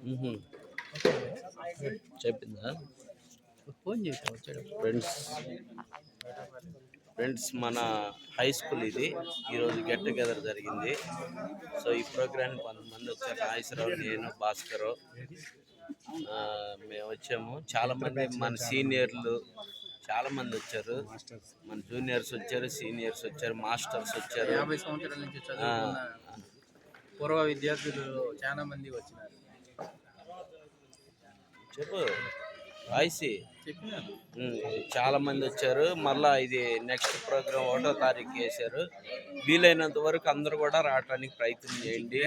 హుహు. చెప్పిందా? ఫోన్ చేసావు వచ్చాడు. ఫ్రెండ్స్ మన హై స్కూల్ ఇది. ఈరోజు గెట్ టుగెదర్ జరిగింది. సో ఈ ప్రోగ్రామ్కి కొంతమంది వచ్చారు. నాగేశ్వరరావు, నేను, భాస్కరు మేము వచ్చాము. చాలామంది మన సీనియర్లు చాలామంది వచ్చారు. మన జూనియర్స్ వచ్చారు, సీనియర్స్ వచ్చారు, మాస్టర్స్ వచ్చారు. 50 సంవత్సరాల నుంచి చదువుకున్న పూర్వ విద్యార్థులు చాలా మంది వచ్చినారు. చెప్పు వాయిసి చెప్పినాను. చాలా మంది వచ్చారు. మళ్ళా ఇది నెక్స్ట్ ప్రోగ్రామ్ 1వ తారీఖు వేశారు. వీలైనంత వరకు అందరూ కూడా రావడానికి ప్రయత్నం చేయండి.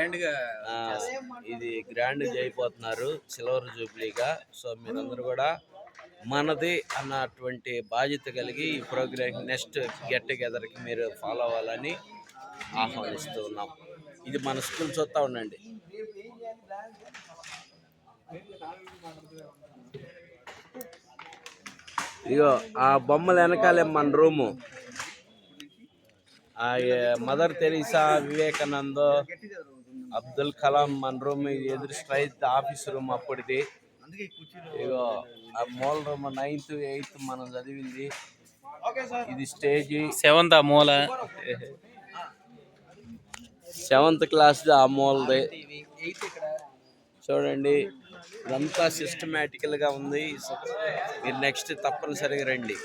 ఇది గ్రాండ్ అయిపోతున్నారు సిల్వర్ జూబ్లీగా. సో మీరందరూ కూడా మనది అన్నటువంటి బాధ్యత కలిగి ఈ ప్రోగ్రామ్ నెక్స్ట్ గెట్ టుగెదర్కి మీరు ఫాలో అవ్వాలని ఆహ్వానిస్తూ ఉన్నాం. ఇది మన స్కూల్ చూస్తూ ఉండండి. ఇగో ఆ బొమ్మల వెనకాలే మన room. Mother Teresa, Vivekananda, Abdul Kalam మన రూమ్. ఎదురు స్ట్రైట్ ఆఫీస్ రూమ్ అప్పటిది. ఇగో ఆ మూల రూమ్ 9th 8th మనం చదివింది. ఇది స్టేజీ 7th మూల 7th క్లాస్ ఆ మూలది. చూడండి ఇదంతా సిస్టమేటికల్గా ఉంది. మీరు నెక్స్ట్ తప్పనిసరిగా రండి.